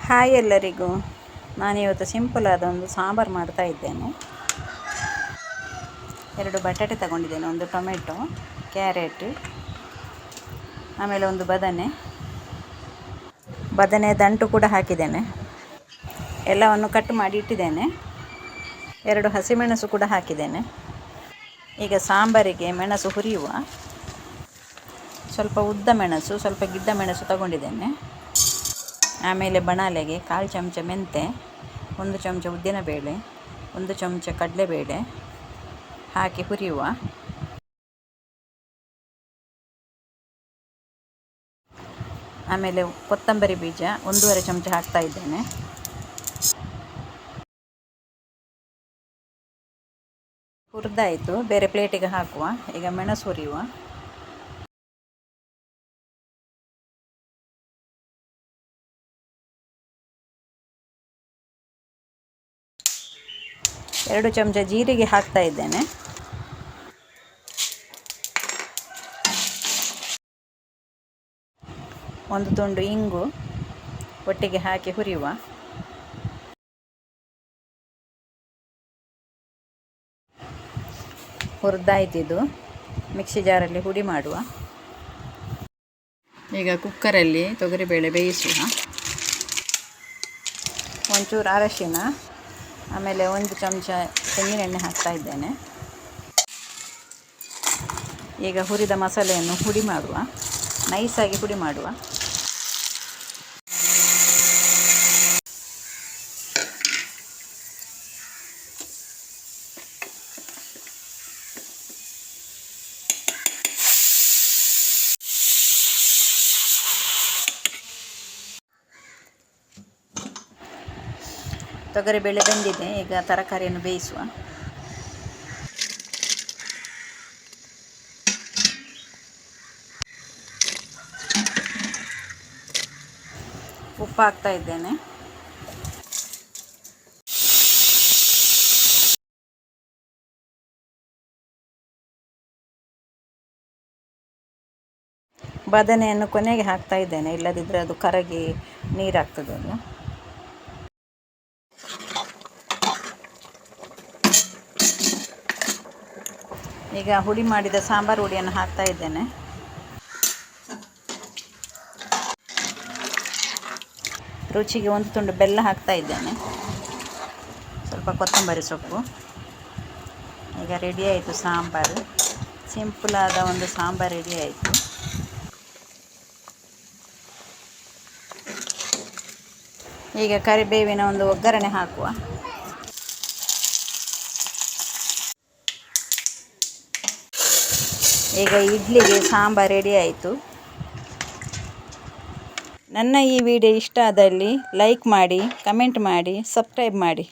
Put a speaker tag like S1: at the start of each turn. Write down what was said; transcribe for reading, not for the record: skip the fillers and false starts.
S1: Hi ಎಲ್ಲರಿಗೂ. ನಾನಿವತ್ತು simple ಆದ ಒಂದು ಸಾಂಬಾರು ಮಾಡ್ತಾ ಇದ್ದೇನೆ. 2 ಬಟಾಟೆ ತಗೊಂಡಿದ್ದೇನೆ, 1 ಟೊಮೆಟೊ, ಕ್ಯಾರೆಟ್, ಆಮೇಲೆ 1 ಬದನೆ ದಂಟು ಕೂಡ ಹಾಕಿದ್ದೇನೆ. ಎಲ್ಲವನ್ನು ಕಟ್ ಮಾಡಿ ಇಟ್ಟಿದ್ದೇನೆ. 2 ಹಸಿಮೆಣಸು ಕೂಡ ಹಾಕಿದ್ದೇನೆ. ಈಗ ಸಾಂಬಾರಿಗೆ ಮೆಣಸು ಹುರಿಯುವ. ಸ್ವಲ್ಪ ಉದ್ದ ಮೆಣಸು, ಸ್ವಲ್ಪ ಗಿಡ್ಡ ಮೆಣಸು ತಗೊಂಡಿದ್ದೇನೆ. ಆಮೇಲೆ ಬಾಣಲೆಗೆ 1/4 ಚಮಚ ಮೆಂತೆ, 1 ಚಮಚ ಉದ್ದಿನಬೇಳೆ, 1 ಚಮಚ ಕಡಲೆಬೇಳೆ ಹಾಕಿ ಹುರಿಯುವ. ಆಮೇಲೆ ಕೊತ್ತಂಬರಿ ಬೀಜ 1/2 ಚಮಚ ಹಾಕ್ತಾ ಇದ್ದೇನೆ. ಹುರಿದಾಯಿತು, ಬೇರೆ ಪ್ಲೇಟಿಗೆ ಹಾಕುವ. ಈಗ ಮೆಣಸು ಹುರಿಯುವ. ಎರಡು ಚಮಚ ಜೀರಿಗೆ ಹಾಕ್ತಾ ಇದ್ದೇನೆ. ಒಂದು ತುಂಡು ಇಂಗು ಒಟ್ಟಿಗೆ ಹಾಕಿ ಹುರಿಯುವ. ಹುರಿದಾಯ್ತಿದ್ದು ಮಿಕ್ಸಿ ಜಾರಲ್ಲಿ ಹುಡಿ ಮಾಡುವ. ಈಗ ಕುಕ್ಕರಲ್ಲಿ ತೊಗರಿಬೇಳೆ ಬೇಯಿಸುವ. ಒಂಚೂರು ಅರಶಿನ, ಆಮೇಲೆ 1 ಚಮಚ ತೆಂಗಿನೆಣ್ಣೆ ಹಾಕ್ತಾ ಇದ್ದೇನೆ. ಈಗ ಹುರಿದ ಮಸಾಲೆಯನ್ನು ಹುಡಿ ಮಾಡುವ, ನೈಸಾಗಿ ಹುಡಿ ಮಾಡುವ. ತೊಗರಿಬೇಳೆ ಬೆಂದಿದೆ. ಈಗ ತರಕಾರಿಯನ್ನು ಬೇಯಿಸುವ. ಉಪ್ಪು ಹಾಕ್ತಾ ಇದ್ದೇನೆ. ಬದನೆಯನ್ನು ಕೊನೆಗೆ ಹಾಕ್ತಾ ಇದ್ದೇನೆ, ಇಲ್ಲದಿದ್ದರೆ ಅದು ಕರಗಿ ನೀರಾಗ್ತದಲ್ಲ. ಈಗ ಹುಡಿ ಮಾಡಿದ ಸಾಂಬಾರು ಹುಡಿಯನ್ನು ಹಾಕ್ತಾ ಇದ್ದೇನೆ. ರುಚಿಗೆ 1 ತುಂಡು ಬೆಲ್ಲ ಹಾಕ್ತಾ ಇದ್ದೇನೆ, ಸ್ವಲ್ಪ ಕೊತ್ತಂಬರಿ ಸೊಪ್ಪು. ಈಗ ರೆಡಿ ಆಯಿತು ಸಾಂಬಾರು. ಸಿಂಪಲಾದ ಒಂದು ಸಾಂಬಾರು ರೆಡಿ ಆಯಿತು. ಈಗ ಕರಿಬೇವಿನ ಒಂದು ಒಗ್ಗರಣೆ ಹಾಕುವ. ಈಗ ಇಡ್ಲಿಗೆ ಸಾಂಬಾರು ರೆಡಿ ಆಯಿತು. ನನ್ನ ಈ ವಿಡಿಯೋ ಇಷ್ಟ ಆದಲ್ಲಿ ಲೈಕ್ ಮಾಡಿ, ಕಮೆಂಟ್ ಮಾಡಿ, ಸಬ್ಸ್ಕ್ರೈಬ್ ಮಾಡಿ.